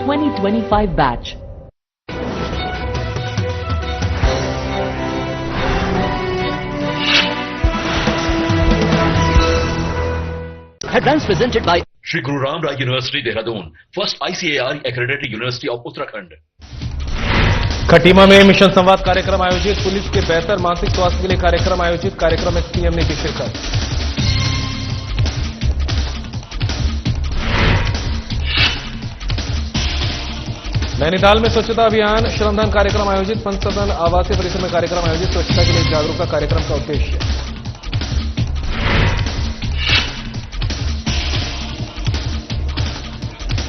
2025 batch. Headlines presented by Shri Guru Ram Rai University, Dehradun, first ICAR accredited university of Uttarakhand. Khatima में mission संवाद कार्यक्रम आयोजित, police के बेहतर मानसिक स्वास्थ्य के लिए कार्यक्रम आयोजित, कार्यक्रम में सीएम ने की शिरकत। नैनीताल में स्वच्छता अभियान श्रमदान कार्यक्रम आयोजित, संसद सदन आवासीय परिसर में कार्यक्रम आयोजित, स्वच्छता के लिए जागरूकता कार्यक्रम का उद्देश्य।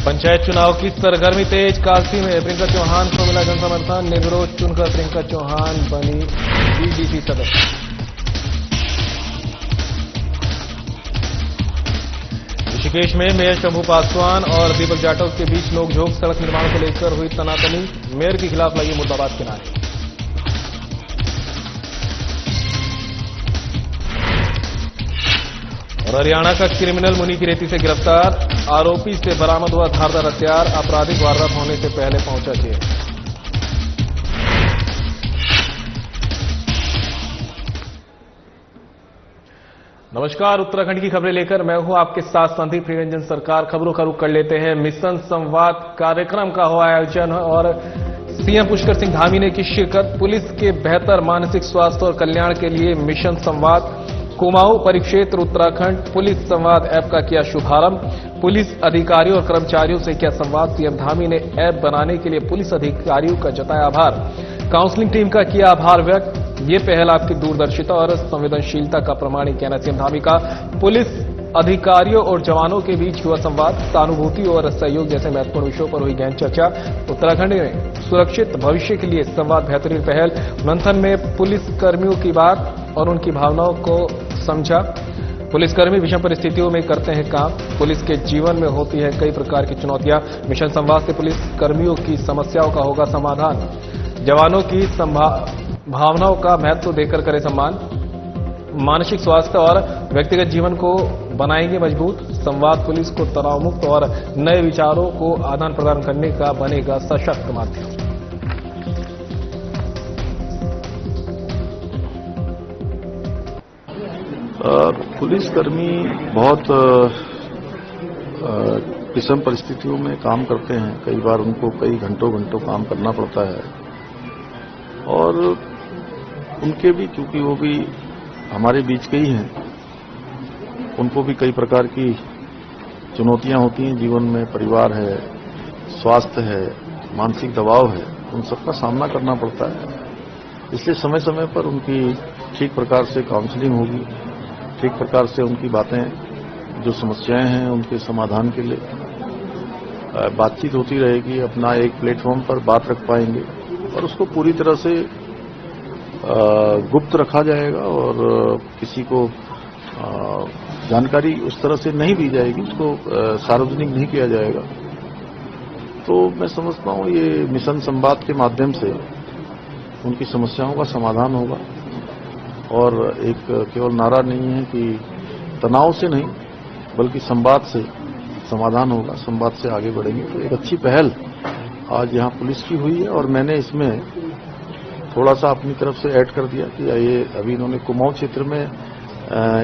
पंचायत चुनाव की सरगर्मी तेज, काशी में प्रियंका चौहान को मिला जनसमर्थन, निर्विरोध चुनकर प्रियंका चौहान बनी बीडीसी सदस्य। ऋषिकेश में मेयर शंभू पासवान और दीपक जाटव के बीच नोकझोंक, सड़क निर्माण को लेकर हुई तनातनी, मेयर के खिलाफ लगी मुर्दाबाद के नारे। और हरियाणा का क्रिमिनल मुनि की रेती से गिरफ्तार, आरोपी से बरामद हुआ धारदार हथियार, आपराधिक वारदात होने से पहले पहुंचा जेल। नमस्कार, उत्तराखंड की खबरें लेकर मैं हूं आपके साथ संदीप निरंजन सरकार। खबरों का रुख कर लेते हैं। मिशन संवाद कार्यक्रम का हुआ आयोजन और सीएम पुष्कर सिंह धामी ने की शिरकत। पुलिस के बेहतर मानसिक स्वास्थ्य और कल्याण के लिए मिशन संवाद, कुमाऊं परिक्षेत्र उत्तराखंड पुलिस संवाद ऐप का किया शुभारंभ। पुलिस अधिकारियों और कर्मचारियों से किया संवाद। सीएम धामी ने ऐप बनाने के लिए पुलिस अधिकारियों का जताया आभार। काउंसलिंग टीम का किया आभार व्यक्त। ये पहल आपकी दूरदर्शिता और संवेदनशीलता का प्रमाणिक, कहना सीएम धामी का। पुलिस अधिकारियों और जवानों के बीच हुआ संवाद, सहानुभूति और सहयोग जैसे महत्वपूर्ण विषयों पर हुई गहन चर्चा। उत्तराखंड में सुरक्षित भविष्य के लिए संवाद बेहतरीन पहल। मंथन में पुलिस कर्मियों की बात और उनकी भावनाओं को समझा। पुलिसकर्मी विषम परिस्थितियों में करते हैं काम। पुलिस के जीवन में होती है कई प्रकार की चुनौतियां। मिशन संवाद से पुलिस कर्मियों की समस्याओं का होगा समाधान। जवानों की भावनाओं का महत्व देकर करें सम्मान। मानसिक स्वास्थ्य और व्यक्तिगत जीवन को बनाएंगे मजबूत। संवाद पुलिस को तनाव मुक्त और नए विचारों को आदान प्रदान करने का बनेगा सशक्त माध्यम। पुलिसकर्मी बहुत विषम परिस्थितियों में काम करते हैं। कई बार उनको कई घंटों काम करना पड़ता है और उनके भी, क्योंकि वो भी हमारे बीच के ही हैं, उनको भी कई प्रकार की चुनौतियां होती हैं जीवन में। परिवार है, स्वास्थ्य है, मानसिक दबाव है, उन सबका सामना करना पड़ता है। इसलिए समय समय पर उनकी ठीक प्रकार से काउंसलिंग होगी, ठीक प्रकार से उनकी बातें, जो समस्याएं हैं उनके समाधान के लिए बातचीत होती रहेगी। अपना एक प्लेटफॉर्म पर बात रख पाएंगे और उसको पूरी तरह से गुप्त रखा जाएगा और किसी को जानकारी उस तरह से नहीं दी जाएगी, उसको सार्वजनिक नहीं किया जाएगा। तो मैं समझता हूँ ये मिशन संवाद के माध्यम से उनकी समस्याओं का समाधान होगा और एक केवल नारा नहीं है कि तनाव से नहीं, बल्कि संवाद से समाधान होगा, संवाद से आगे बढ़ेंगे। तो एक अच्छी पहल आज यहाँ पुलिस की हुई है और मैंने इसमें थोड़ा सा अपनी तरफ से ऐड कर दिया कि ये अभी इन्होंने कुमाऊं क्षेत्र में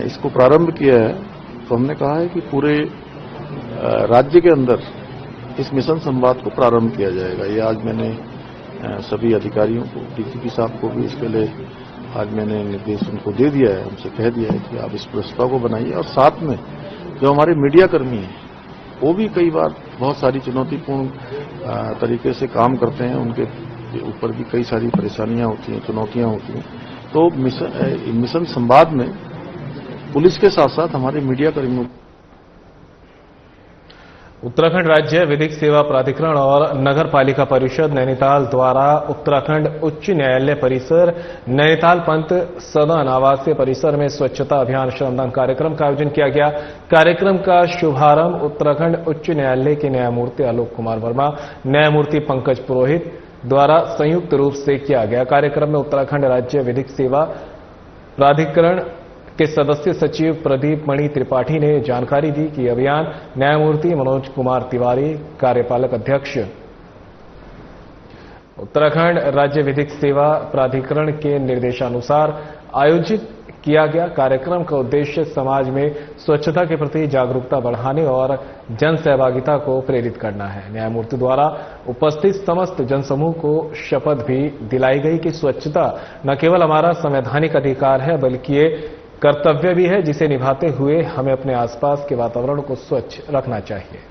इसको प्रारंभ किया है, तो हमने कहा है कि पूरे राज्य के अंदर इस मिशन संवाद को प्रारंभ किया जाएगा। ये आज मैंने सभी अधिकारियों को, डीजीपी साहब को भी इसके लिए आज मैंने निर्देश उनको दे दिया है, उनसे कह दिया है कि आप इस प्रस्ताव को बनाइए। और साथ में जो हमारे मीडिया कर्मी हैं वो भी कई बार बहुत सारी चुनौतीपूर्ण तरीके से काम करते हैं, उनके ऊपर भी कई सारी परेशानियां होती हैं, चुनौतियां होती हैं। तो मिशन संवाद में पुलिस के साथ साथ हमारे मीडिया कर्मियों। उत्तराखंड राज्य विधिक सेवा प्राधिकरण और नगर पालिका परिषद नैनीताल द्वारा उत्तराखंड उच्च न्यायालय परिसर, नैनीताल पंत सदन आवासीय परिसर में स्वच्छता अभियान श्रमदान कार्यक्रम का आयोजन किया गया। कार्यक्रम का शुभारंभ उत्तराखंड उच्च न्यायालय के न्यायमूर्ति आलोक कुमार वर्मा, न्यायमूर्ति पंकज पुरोहित द्वारा संयुक्त रूप से किया गया। कार्यक्रम में उत्तराखंड राज्य विधिक सेवा प्राधिकरण के सदस्य सचिव प्रदीप मणि त्रिपाठी ने जानकारी दी कि अभियान न्यायमूर्ति मनोज कुमार तिवारी, कार्यपालक अध्यक्ष उत्तराखंड राज्य विधिक सेवा प्राधिकरण के निर्देशानुसार आयोजित किया गया। कार्यक्रम का उद्देश्य समाज में स्वच्छता के प्रति जागरूकता बढ़ाने और जन सहभागिता को प्रेरित करना है। न्यायमूर्ति द्वारा उपस्थित समस्त जनसमूह को शपथ भी दिलाई गई कि स्वच्छता न केवल हमारा संवैधानिक अधिकार है बल्कि ये कर्तव्य भी है जिसे निभाते हुए हमें अपने आसपास के वातावरण को स्वच्छ रखना चाहिए।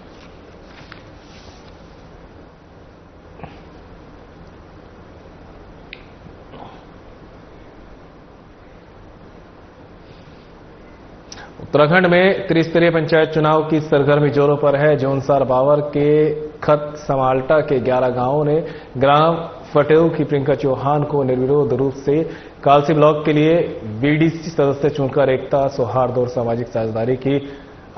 उत्तराखंड में त्रिस्तरीय पंचायत चुनाव की सरगर्मी जोरों पर है। जोनसार बावर के खत समाल्टा के 11 गांवों ने ग्राम फटेऊ की प्रियंका चौहान को निर्विरोध रूप से कालसी ब्लॉक के लिए बीडीसी सदस्य चुनकर एकता, सौहार्द और सामाजिक साझेदारी की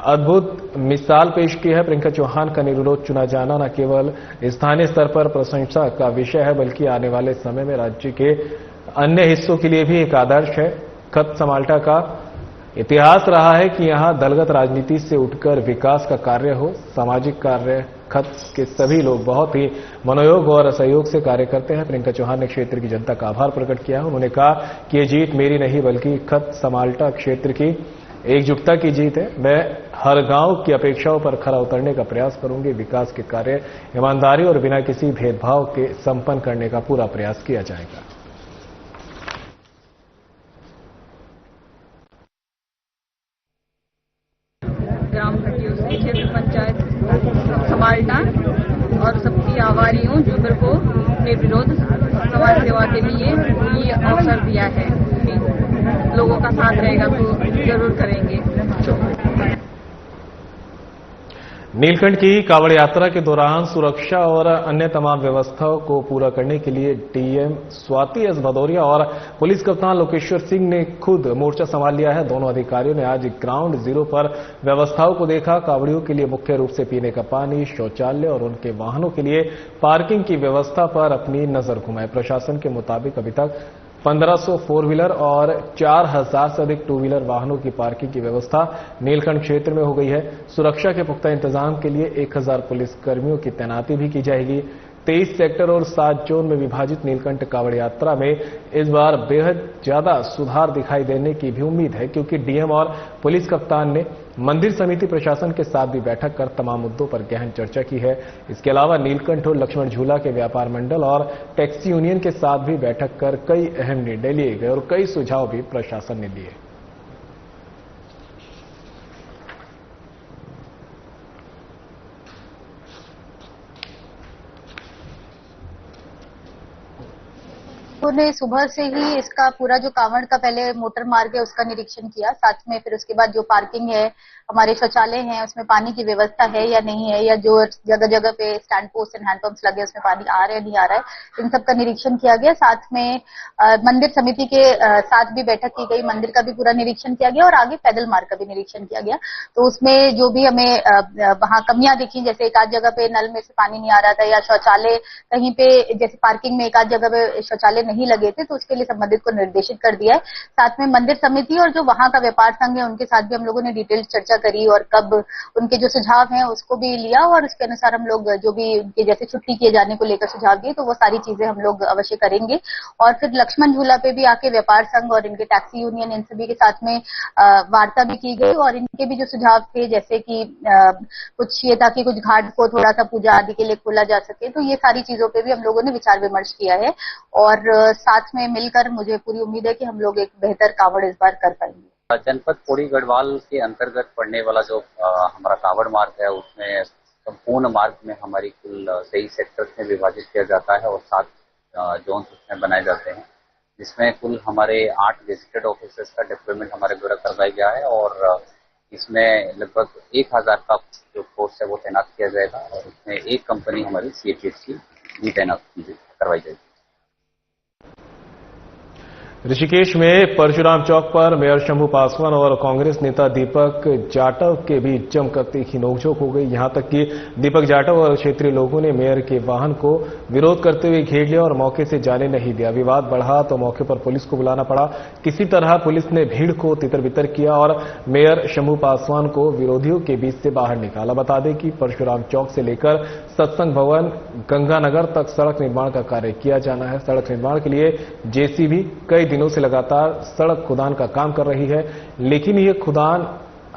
अद्भुत मिसाल पेश की है। प्रियंका चौहान का निर्विरोध चुना जाना न केवल स्थानीय स्तर पर प्रशंसा का विषय है बल्कि आने वाले समय में राज्य के अन्य हिस्सों के लिए भी एक आदर्श है। खत समाल्टा का इतिहास रहा है कि यहां दलगत राजनीति से उठकर विकास का कार्य हो, सामाजिक कार्य खत के सभी लोग बहुत ही मनोयोग और सहयोग से कार्य करते हैं। प्रियंका चौहान ने क्षेत्र की जनता का आभार प्रकट किया। उन्होंने कहा कि ये जीत मेरी नहीं बल्कि खत समाल्टा क्षेत्र की एकजुटता की जीत है। मैं हर गांव की अपेक्षाओं पर खरा उतरने का प्रयास करूंगी। विकास के कार्य ईमानदारी और बिना किसी भेदभाव के संपन्न करने का पूरा प्रयास किया जाएगा। ग्राम खटियों से क्षेत्र पंचायत समाल्टा और सबकी आभारी हूँ जो मेरे को निर्विरोध समाज सेवा के लिए ये अवसर दिया है। लोगों का साथ रहेगा तो जरूर करेंगे। नीलकंठ की कावड़ यात्रा के दौरान सुरक्षा और अन्य तमाम व्यवस्थाओं को पूरा करने के लिए डीएम स्वाति एस भदौरिया और पुलिस कप्तान लोकेश्वर सिंह ने खुद मोर्चा संभाल लिया है। दोनों अधिकारियों ने आज ग्राउंड जीरो पर व्यवस्थाओं को देखा। कावड़ियों के लिए मुख्य रूप से पीने का पानी, शौचालय और उनके वाहनों के लिए पार्किंग की व्यवस्था पर अपनी नजर घुमाई। प्रशासन के मुताबिक अभी तक 1500 फोर व्हीलर और 4000 से अधिक टू व्हीलर वाहनों की पार्किंग की व्यवस्था नीलकंठ क्षेत्र में हो गई है। सुरक्षा के पुख्ता इंतजाम के लिए 1000 पुलिस कर्मियों की तैनाती भी की जाएगी। 23 सेक्टर और 7 जोन में विभाजित नीलकंठ कावड़ यात्रा में इस बार बेहद ज्यादा सुधार दिखाई देने की भी उम्मीद है क्योंकि डीएम और पुलिस कप्तान ने मंदिर समिति प्रशासन के साथ भी बैठक कर तमाम मुद्दों पर गहन चर्चा की है। इसके अलावा नीलकंठ और लक्ष्मण झूला के व्यापार मंडल और टैक्सी यूनियन के साथ भी बैठक कर कई अहम निर्णय लिए गए और कई सुझाव भी प्रशासन ने दिए। उन्होंने सुबह से ही इसका पूरा जो कांवड़ का पहले मोटर मार्ग है उसका निरीक्षण किया, साथ में फिर उसके बाद जो पार्किंग है, हमारे शौचालय हैं, उसमें पानी की व्यवस्था है या नहीं है, या जो जगह जगह पे स्टैंड पोस्ट एंड हैंडपंप्स लगे उसमें पानी आ रहा है नहीं आ रहा है, इन सब का निरीक्षण किया गया। साथ में मंदिर समिति के साथ भी बैठक की गई, मंदिर का भी पूरा निरीक्षण किया गया और आगे पैदल मार्ग का भी निरीक्षण किया गया। तो उसमें जो भी हमें वहां कमियां दिखी, जैसे एक आध जगह पे नल में से पानी नहीं आ रहा था या शौचालय कहीं पे जैसे पार्किंग में एक आध जगह पे शौचालय नहीं लगे थे, तो उसके लिए संबंधित को निर्देशित कर दिया है। साथ में मंदिर समिति और जो वहां का व्यापार संघ है उनके साथ भी हम लोगों ने डिटेल चर्चा करी और कब उनके जो सुझाव हैं उसको भी लिया और उसके अनुसार हम लोग जो भी उनके जैसे छुट्टी किए जाने को लेकर सुझाव दिए तो वो सारी चीजें हम लोग अवश्य करेंगे। और फिर लक्ष्मण झूला पे भी आके व्यापार संघ और इनके टैक्सी यूनियन इन सभी के साथ में वार्ता भी की गई और इनके भी जो सुझाव थे जैसे कि कुछ ये था कि कुछ घाट को थोड़ा सा पूजा आदि के लिए खोला जा सके, तो ये सारी चीजों पे भी हम लोगों ने विचार विमर्श किया है और साथ में मिलकर मुझे पूरी उम्मीद है कि हम लोग एक बेहतर कांवड़ इस बार कर पाएंगे। जनपद पौड़ी गढ़वाल के अंतर्गत पड़ने वाला जो हमारा कांवड़ मार्ग है उसमें संपूर्ण मार्ग में हमारी कुल 23 सेक्टर्स में विभाजित किया जाता है और 7 जोन उसमें बनाए जाते हैं, जिसमें कुल हमारे 8 गेजेटेड ऑफिसर्स का डिप्लॉयमेंट हमारे द्वारा करवाया गया है और इसमें लगभग 1000 का जो फोर्स है वो तैनात किया जाएगा और उसमें एक कंपनी हमारी CHS की भी तैनात करवाई जाएगी। ऋषिकेश में परशुराम चौक पर मेयर शंभू पासवान और कांग्रेस नेता दीपक जाटव के बीच जमकर तीखी नोकझोंक हो गई। यहां तक कि दीपक जाटव और क्षेत्रीय लोगों ने मेयर के वाहन को विरोध करते हुए घेर लिया और मौके से जाने नहीं दिया। विवाद बढ़ा तो मौके पर पुलिस को बुलाना पड़ा। किसी तरह पुलिस ने भीड़ को तितर-बितर किया और मेयर शंभू पासवान को विरोधियों के बीच से बाहर निकाला। बता दें कि परशुराम चौक से लेकर सत्संग भवन गंगानगर तक सड़क निर्माण का कार्य किया जाना है। सड़क निर्माण के लिए जेसीबी कई दिनों से लगातार सड़क खुदान का काम कर रही है, लेकिन यह खुदान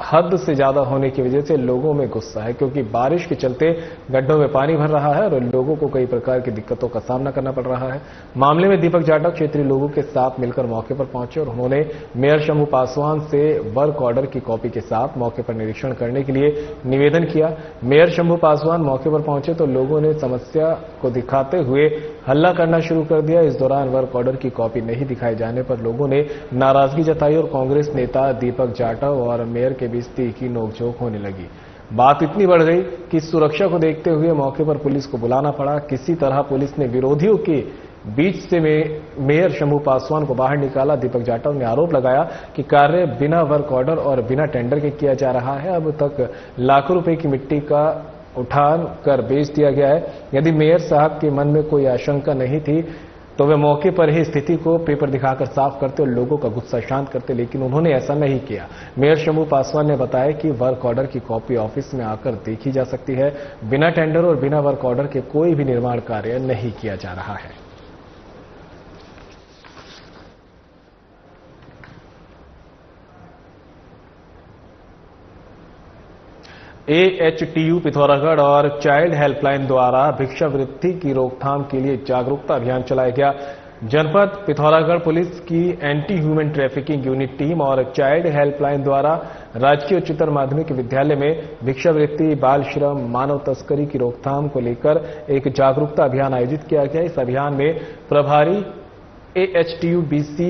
हद से ज्यादा होने की वजह से लोगों में गुस्सा है, क्योंकि बारिश के चलते गड्ढों में पानी भर रहा है और लोगों को कई प्रकार की दिक्कतों का सामना करना पड़ रहा है। मामले में दीपक जाटव क्षेत्रीय लोगों के साथ मिलकर मौके पर पहुंचे और उन्होंने मेयर शंभू पासवान से वर्क ऑर्डर की कॉपी के साथ मौके पर निरीक्षण करने के लिए निवेदन किया। मेयर शंभू पासवान मौके पर पहुंचे तो लोगों ने समस्या को दिखाते हुए हल्ला करना शुरू कर दिया। इस दौरान वर्क ऑर्डर की कॉपी नहीं दिखाए जाने पर लोगों ने नाराजगी जताई और कांग्रेस नेता दीपक जाटव और मेयर के बीच तीखी नोकझोंक होने लगी। बात इतनी बढ़ गई कि सुरक्षा को देखते हुए मौके पर पुलिस को बुलाना पड़ा। किसी तरह पुलिस ने विरोधियों के बीच से मेयर शंभू पासवान को बाहर निकाला। दीपक जाटव ने आरोप लगाया कि कार्य बिना वर्क ऑर्डर और बिना टेंडर के किया जा रहा है। अब तक लाखों रुपए की मिट्टी का उठान कर बेच दिया गया है। यदि मेयर साहब के मन में कोई आशंका नहीं थी तो वे मौके पर ही स्थिति को पेपर दिखाकर साफ करते और लोगों का गुस्सा शांत करते, लेकिन उन्होंने ऐसा नहीं किया। मेयर शंभू पासवान ने बताया कि वर्क ऑर्डर की कॉपी ऑफिस में आकर देखी जा सकती है। बिना टेंडर और बिना वर्क ऑर्डर के कोई भी निर्माण कार्य नहीं किया जा रहा है। AHTU पिथौरागढ़ और चाइल्ड हेल्पलाइन द्वारा भिक्षावृत्ति की रोकथाम के लिए जागरूकता अभियान चलाया गया। जनपद पिथौरागढ़ पुलिस की anti human trafficking unit team और चाइल्ड हेल्पलाइन द्वारा राजकीय उच्चतर माध्यमिक विद्यालय में भिक्षावृत्ति, बाल श्रम, मानव तस्करी की रोकथाम को लेकर एक जागरूकता अभियान आयोजित किया गया। इस अभियान में प्रभारी AHTU BC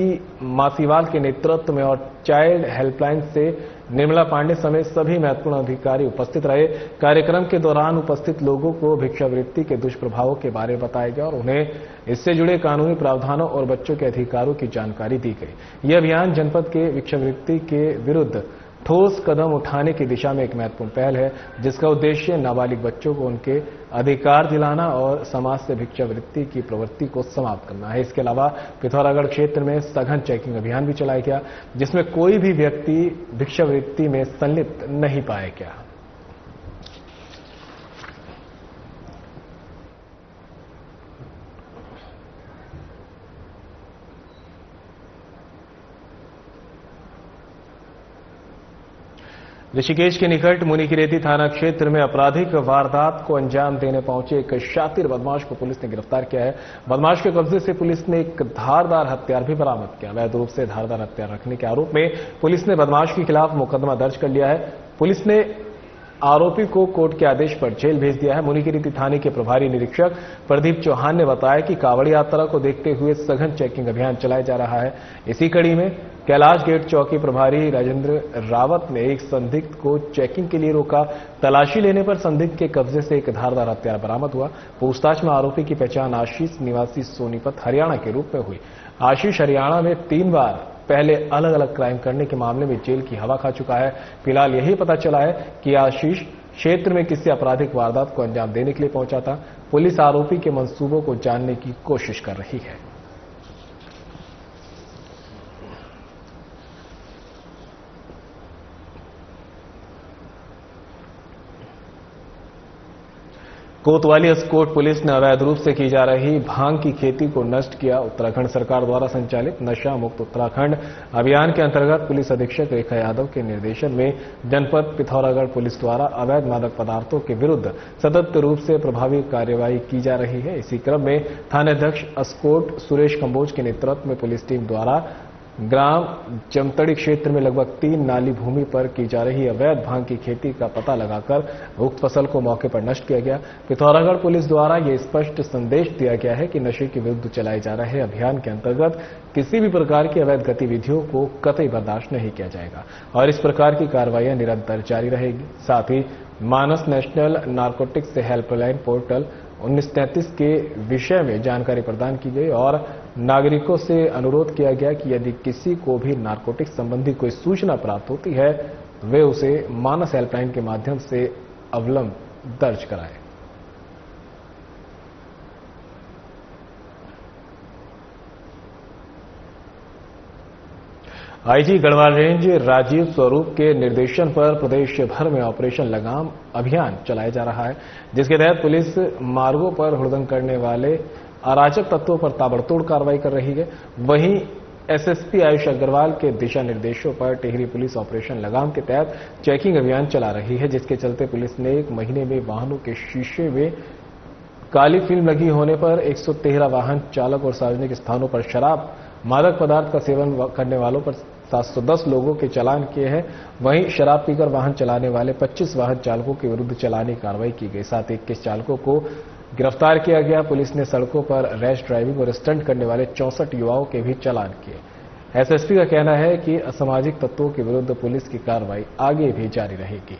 मासीवाल के नेतृत्व में और चाइल्ड हेल्पलाइन से निर्मला पांडे समेत सभी महत्वपूर्ण अधिकारी उपस्थित रहे। कार्यक्रम के दौरान उपस्थित लोगों को भिक्षावृत्ति के दुष्प्रभावों के बारे में बताया गया और उन्हें इससे जुड़े कानूनी प्रावधानों और बच्चों के अधिकारों की जानकारी दी गई। यह अभियान जनपद के भिक्षावृत्ति के विरुद्ध ठोस कदम उठाने की दिशा में एक महत्वपूर्ण पहल है, जिसका उद्देश्य नाबालिग बच्चों को उनके अधिकार दिलाना और समाज से भिक्षावृत्ति की प्रवृत्ति को समाप्त करना है। इसके अलावा पिथौरागढ़ क्षेत्र में सघन चेकिंग अभियान भी चलाया गया, जिसमें कोई भी व्यक्ति भिक्षावृत्ति में संलिप्त नहीं पाया गया। ऋषिकेश के निकट मुनिकीरेती थाना क्षेत्र में आपराधिक वारदात को अंजाम देने पहुंचे एक शातिर बदमाश को पुलिस ने गिरफ्तार किया है। बदमाश के कब्जे से पुलिस ने एक धारदार हथियार भी बरामद किया। अवैध रूप से धारदार हथियार रखने के आरोप में पुलिस ने बदमाश के खिलाफ मुकदमा दर्ज कर लिया है। पुलिस ने आरोपी को कोर्ट के आदेश पर जेल भेज दिया है। मुनिकीरेती थाने के प्रभारी निरीक्षक प्रदीप चौहान ने बताया कि कांवड़ यात्रा को देखते हुए सघन चेकिंग अभियान चलाया जा रहा है। इसी कड़ी में कैलाश गेट चौकी प्रभारी राजेंद्र रावत ने एक संदिग्ध को चेकिंग के लिए रोका। तलाशी लेने पर संदिग्ध के कब्जे से एक धारदार हथियार बरामद हुआ। पूछताछ में आरोपी की पहचान आशीष निवासी सोनीपत हरियाणा के रूप में हुई। आशीष हरियाणा में 3 बार पहले अलग अलग क्राइम करने के मामले में जेल की हवा खा चुका है। फिलहाल यही पता चला है कि आशीष क्षेत्र में किसी आपराधिक वारदात को अंजाम देने के लिए पहुंचा था। पुलिस आरोपी के मंसूबों को जानने की कोशिश कर रही है। कोतवाली अस्कोट पुलिस ने अवैध रूप से की जा रही भांग की खेती को नष्ट किया। उत्तराखंड सरकार द्वारा संचालित नशा मुक्त उत्तराखंड अभियान के अंतर्गत पुलिस अधीक्षक रेखा यादव के निर्देशन में जनपद पिथौरागढ़ पुलिस द्वारा अवैध मादक पदार्थों के विरुद्ध सतत रूप से प्रभावी कार्यवाही की जा रही है। इसी क्रम में थानाध्यक्ष अस्कोट सुरेश कंबोज के नेतृत्व में पुलिस टीम द्वारा ग्राम जमतड़ी क्षेत्र में लगभग 3 नाली भूमि पर की जा रही अवैध भांग की खेती का पता लगाकर उक्त फसल को मौके पर नष्ट किया गया। पिथौरागढ़ पुलिस द्वारा यह स्पष्ट संदेश दिया गया है कि नशे के विरुद्ध चलाए जा रहे अभियान के अंतर्गत किसी भी प्रकार की अवैध गतिविधियों को कतई बर्दाश्त नहीं किया जाएगा और इस प्रकार की कार्रवाइयां निरंतर जारी रहेगी। साथ ही मानस नेशनल नारकोटिक्स हेल्पलाइन पोर्टल 1933 के विषय में जानकारी प्रदान की गई और नागरिकों से अनुरोध किया गया कि यदि किसी को भी नारकोटिक संबंधी कोई सूचना प्राप्त होती है वे उसे मानस हेल्पलाइन के माध्यम से अवलंब दर्ज कराएं। आईजी गढ़वाल रेंज राजीव स्वरूप के निर्देशन पर प्रदेश भर में ऑपरेशन लगाम अभियान चलाया जा रहा है, जिसके तहत पुलिस मार्गों पर हुड़दंग करने वाले अराजक तत्वों पर ताबड़तोड़ कार्रवाई कर रही है। वहीं एसएसपी आयुष अग्रवाल के दिशा निर्देशों पर टिहरी पुलिस ऑपरेशन लगाम के तहत चेकिंग अभियान चला रही है, जिसके चलते पुलिस ने 1 महीने में वाहनों के शीशे में काली फिल्म लगी होने पर 113 वाहन चालक और सार्वजनिक स्थानों पर शराब मादक पदार्थ का सेवन करने वालों पर 710 लोगों के चालान किए हैं। वहीं शराब पीकर वाहन चलाने वाले 25 वाहन चालकों के विरुद्ध चालानी कार्रवाई की गई। साथ ही 21 चालकों को गिरफ्तार किया गया। पुलिस ने सड़कों पर रैश ड्राइविंग और स्टंट करने वाले 64 युवाओं के भी चालान किए। एसएसपी का कहना है कि असामाजिक तत्वों के विरुद्ध पुलिस की कार्रवाई आगे भी जारी रहेगी।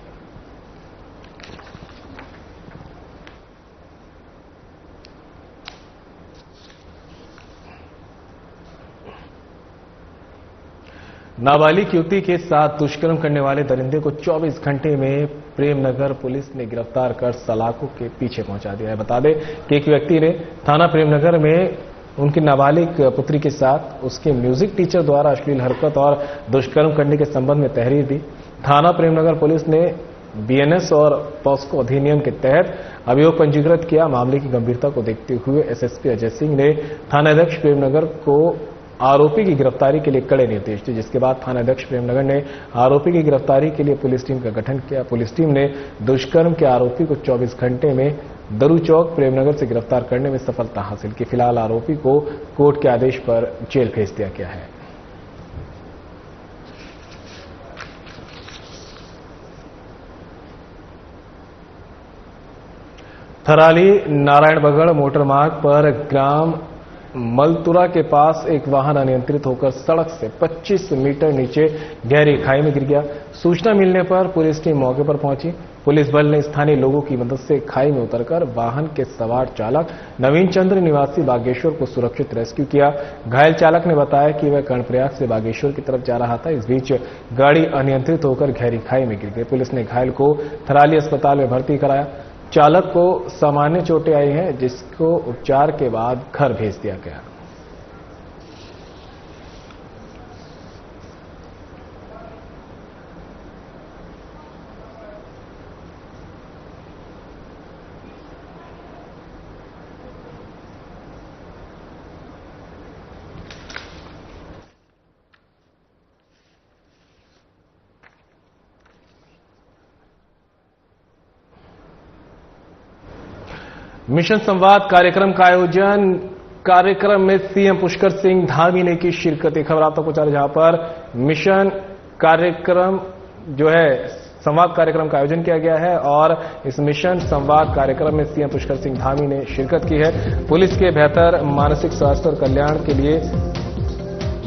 नाबालिग युवती के साथ दुष्कर्म करने वाले दरिंदे को 24 घंटे में प्रेमनगर पुलिस ने गिरफ्तार कर सलाखों के पीछे पहुंचा दिया है। बता दें कि एक व्यक्ति ने थाना प्रेमनगर में उनकी नाबालिग पुत्री के साथ उसके म्यूजिक टीचर द्वारा अश्लील हरकत और दुष्कर्म करने के संबंध में तहरीर दी। थाना प्रेमनगर पुलिस ने बीएनएस और पॉस्को अधिनियम के तहत अभियोग पंजीकृत किया। मामले की गंभीरता को देखते हुए एसएसपी अजय सिंह ने थानाध्यक्ष प्रेमनगर को आरोपी की गिरफ्तारी के लिए कड़े निर्देश दिए, जिसके बाद थानाध्यक्ष प्रेमनगर ने आरोपी की गिरफ्तारी के लिए पुलिस टीम का गठन किया। पुलिस टीम ने दुष्कर्म के आरोपी को 24 घंटे में दरू चौक प्रेमनगर से गिरफ्तार करने में सफलता हासिल की। फिलहाल आरोपी को कोर्ट के आदेश पर जेल भेज दिया गया है। थराली नारायणबगड़ मोटर मार्ग पर ग्राम मलतुरा के पास एक वाहन अनियंत्रित होकर सड़क से 25 मीटर नीचे गहरी खाई में गिर गया। सूचना मिलने पर पुलिस टीम मौके पर पहुंची। पुलिस बल ने स्थानीय लोगों की मदद से खाई में उतरकर वाहन के सवार चालक नवीन चंद्र निवासी बागेश्वर को सुरक्षित रेस्क्यू किया। घायल चालक ने बताया कि वह कर्णप्रयाग से बागेश्वर की तरफ जा रहा था। इस बीच गाड़ी अनियंत्रित होकर गहरी खाई में गिर गई। पुलिस ने घायल को थराली अस्पताल में भर्ती कराया। चालक को सामान्य चोटें आई हैं, जिसको उपचार के बाद घर भेज दिया गया। मिशन संवाद कार्यक्रम का आयोजन कार्यक्रम में सीएम पुष्कर सिंह धामी ने की शिरकत। खबर आप तक पहुंचा रहे, जहां पर मिशन कार्यक्रम जो है संवाद कार्यक्रम का आयोजन किया गया है और इस मिशन संवाद कार्यक्रम में सीएम पुष्कर सिंह धामी ने शिरकत की है। पुलिस के बेहतर मानसिक स्वास्थ्य और कल्याण के लिए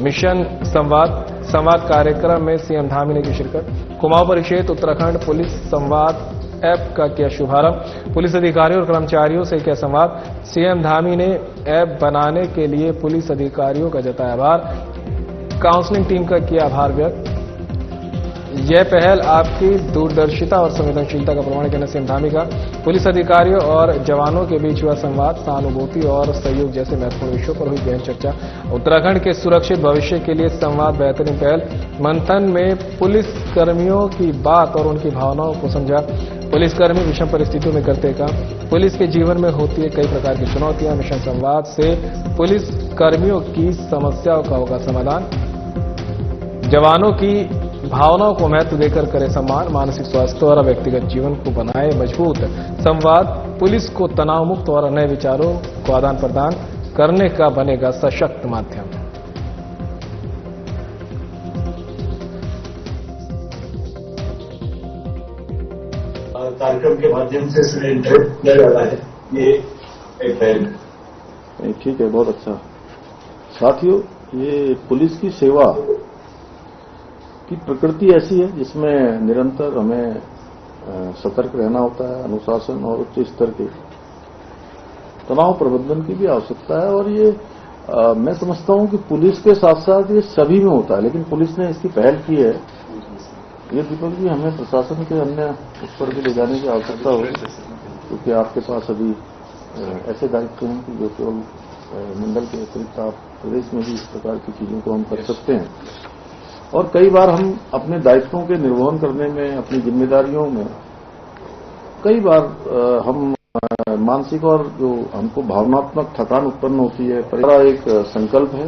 मिशन संवाद कार्यक्रम में सीएम धामी ने की शिरकत। कुमाऊं परिक्षेत्र उत्तराखंड पुलिस संवाद ऐप का किया शुभारंभ। पुलिस अधिकारियों और कर्मचारियों से किया संवाद। सीएम धामी ने ऐप बनाने के लिए पुलिस अधिकारियों का जताया आभार। काउंसलिंग टीम का किया आभार व्यक्त। यह पहल आपकी दूरदर्शिता और संवेदनशीलता का प्रमाण कहना सीएम धामी का। पुलिस अधिकारियों और जवानों के बीच हुआ संवाद। सहानुभूति और सहयोग जैसे महत्वपूर्ण विषयों पर हुई गहन चर्चा। उत्तराखंड के सुरक्षित भविष्य के लिए संवाद बेहतरीन पहल। मंथन में पुलिस कर्मियों की बात और उनकी भावनाओं को समझा। पुलिसकर्मी विषम परिस्थितियों में करते काम। पुलिस के जीवन में होती है कई प्रकार की चुनौतियां। मिशन संवाद से पुलिस कर्मियों की समस्याओं का होगा समाधान। जवानों की भावनाओं को महत्व देकर करे सम्मान। मानसिक स्वास्थ्य और व्यक्तिगत जीवन को बनाए मजबूत। संवाद पुलिस को तनाव मुक्त और नए विचारों को आदान प्रदान करने का बनेगा सशक्त माध्यम। कार्यक्रम के माध्यम से इसमें इंटरेक्ट किया जा रहा है, ये एक पहल। ठीक है, बहुत अच्छा। साथियों, ये पुलिस की सेवा की प्रकृति ऐसी है जिसमें निरंतर हमें सतर्क रहना होता है, अनुशासन और उच्च स्तर के तनाव प्रबंधन की भी आवश्यकता है और ये मैं समझता हूं कि पुलिस के साथ साथ ये सभी में होता है, लेकिन पुलिस ने इसकी पहल की है। ये दीपक जी हमें प्रशासन के अन्य उस पर भी ले जाने की आवश्यकता हो, क्योंकि आपके पास अभी ऐसे दायित्व हैं कि जो केवल मंडल के अतिरिक्त आप प्रदेश में भी इस प्रकार की चीजों को हम कर सकते हैं। और कई बार हम अपने दायित्वों के निर्वहन करने में, अपनी जिम्मेदारियों में कई बार हम मानसिक और जो हमको भावनात्मक थकान उत्पन्न होती है, परिवार एक संकल्प है।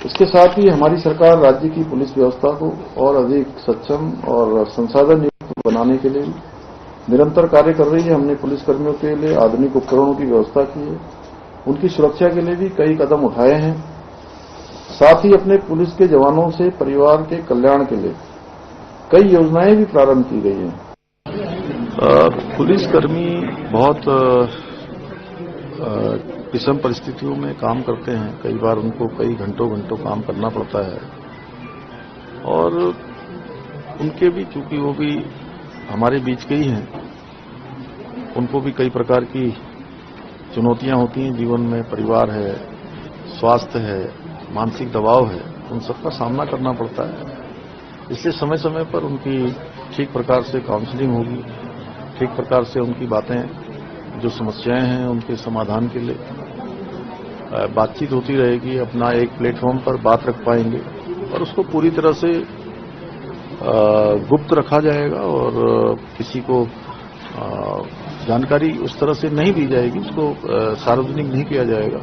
इसके साथ ही हमारी सरकार राज्य की पुलिस व्यवस्था को और अधिक सक्षम और संसाधन युक्त बनाने के लिए निरंतर कार्य कर रही है। हमने पुलिसकर्मियों के लिए आधुनिक उपकरणों की व्यवस्था की है, उनकी सुरक्षा के लिए भी कई कदम उठाए हैं। साथ ही अपने पुलिस के जवानों से परिवार के कल्याण के लिए कई योजनाएं भी प्रारंभ की गई हैं। पुलिसकर्मी बहुत विषम परिस्थितियों में काम करते हैं। कई बार उनको कई घंटों काम करना पड़ता है और उनके भी, चूंकि वो भी हमारे बीच के ही हैं, उनको भी कई प्रकार की चुनौतियां होती हैं जीवन में। परिवार है, स्वास्थ्य है, मानसिक दबाव है, उन सबका सामना करना पड़ता है। इसलिए समय समय पर उनकी ठीक प्रकार से काउंसलिंग होगी, ठीक प्रकार से उनकी बातें, जो समस्याएं हैं उनके समाधान के लिए बातचीत होती रहेगी। अपना एक प्लेटफॉर्म पर बात रख पाएंगे और उसको पूरी तरह से गुप्त रखा जाएगा और किसी को जानकारी उस तरह से नहीं दी जाएगी, उसको सार्वजनिक नहीं किया जाएगा।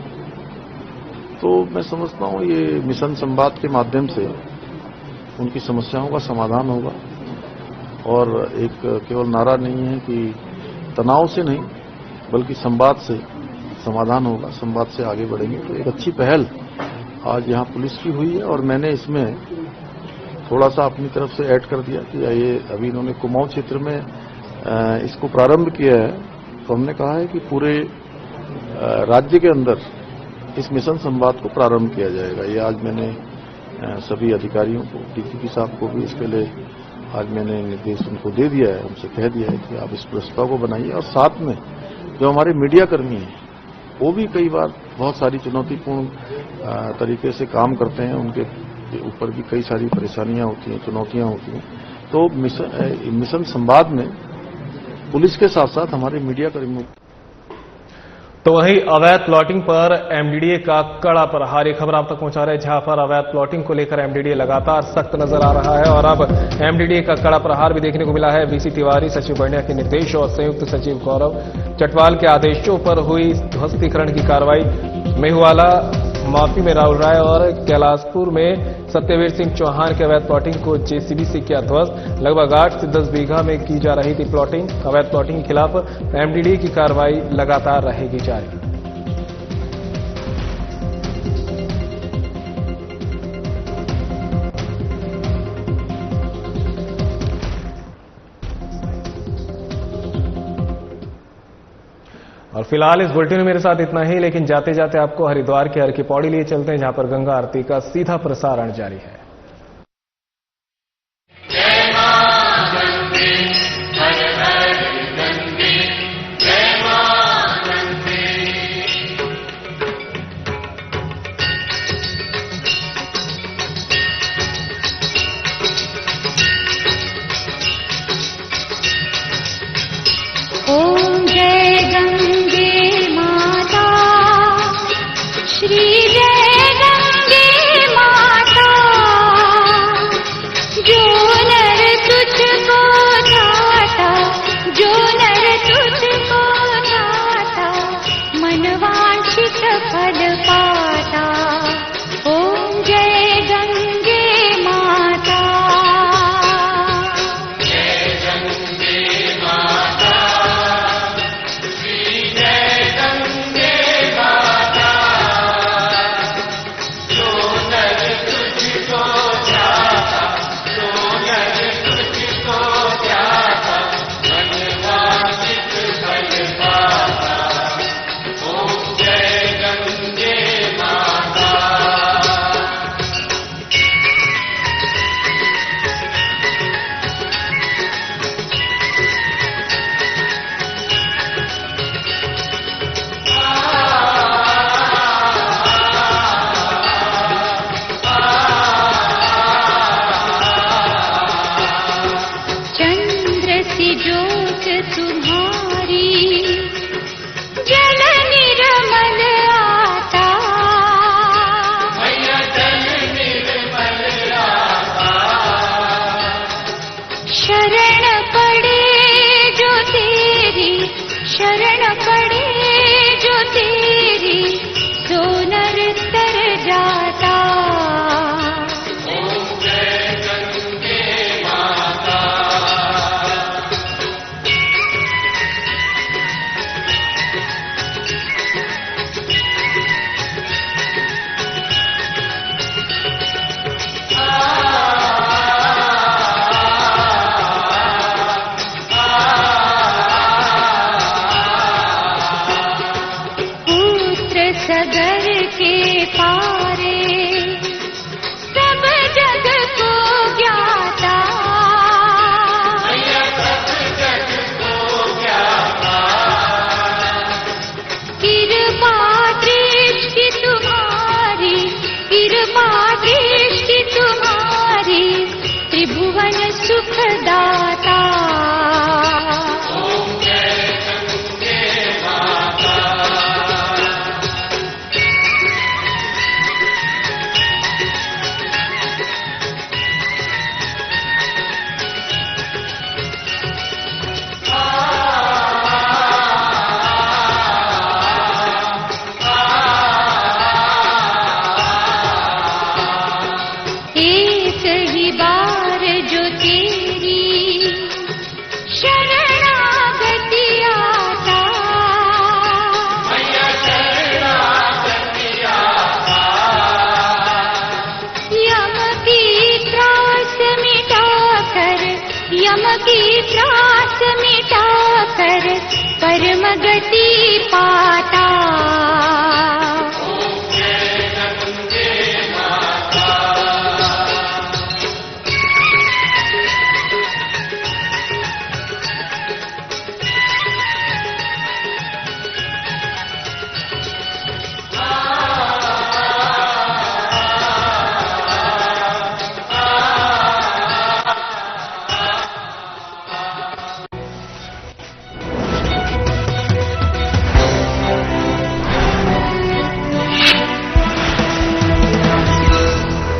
तो मैं समझता हूं ये मिशन संवाद के माध्यम से उनकी समस्याओं का समाधान होगा और एक केवल नारा नहीं है कि तनाव से नहीं, बल्कि संवाद से समाधान होगा, संवाद से आगे बढ़ेंगे। तो एक अच्छी पहल आज यहाँ पुलिस की हुई है और मैंने इसमें थोड़ा सा अपनी तरफ से ऐड कर दिया कि ये अभी इन्होंने कुमाऊं क्षेत्र में इसको प्रारंभ किया है, तो हमने कहा है कि पूरे राज्य के अंदर इस मिशन संवाद को प्रारंभ किया जाएगा। ये आज मैंने सभी अधिकारियों को, डीजीपी साहब को भी इसके लिए आज मैंने निर्देश उनको दे दिया है, उनसे कह दिया है कि आप इस प्रस्ताव को बनाइए। और साथ में जो हमारे मीडिया कर्मी हैं वो भी कई बार बहुत सारी चुनौतीपूर्ण तरीके से काम करते हैं, उनके ऊपर भी कई सारी परेशानियां होती हैं, चुनौतियां होती हैं। तो मिशन संवाद में पुलिस के साथ साथ हमारे मीडिया कर्मियों। तो वहीं अवैध प्लॉटिंग पर एमडीडीए का कड़ा प्रहार, ये खबर आप तक पहुंचा रहे हैं, जहां पर अवैध प्लॉटिंग को लेकर एमडीडीए लगातार सख्त नजर आ रहा है और अब एमडीडीए का कड़ा प्रहार भी देखने को मिला है। वीसी तिवारी, सचिव बढ़िया के निर्देश और संयुक्त सचिव गौरव चटवाल के आदेशों पर हुई ध्वस्तीकरण की कार्रवाई। मेहुवाला माफी में राहुल राय और कैलाशपुर में सत्यवीर सिंह चौहान के अवैध प्लॉटिंग को जेसीबी से किया ध्वस्त। लगभग 8 से 10 बीघा में की जा रही थी प्लॉटिंग। अवैध प्लॉटिंग के खिलाफ एमडीडीए की कार्रवाई लगातार रहेगी जारी। और फिलहाल इस बुलेटिन में मेरे साथ इतना ही, लेकिन जाते जाते आपको हरिद्वार के हर की पौड़ी लिए चलते हैं, जहां पर गंगा आरती का सीधा प्रसारण जारी है। ओम जय गंगे माता, श्री जय गंगे माता, जो नर तुझको ध्याता, जो नर तुझको ध्याता, मनवांछित फल पाता। ओम जय गंगे माता। जय गंगे माता। सगर के पारे सब जग को ज्ञाता कृपा दृष्टि तुम्हारी कृपा दृष्टि तुम्हारी त्रिभुवन सुखदाता एक ही बार जो तेरी शरणागति आता यम की त्रास मिटाकर यम की त्रास मिटाकर परम गति पाए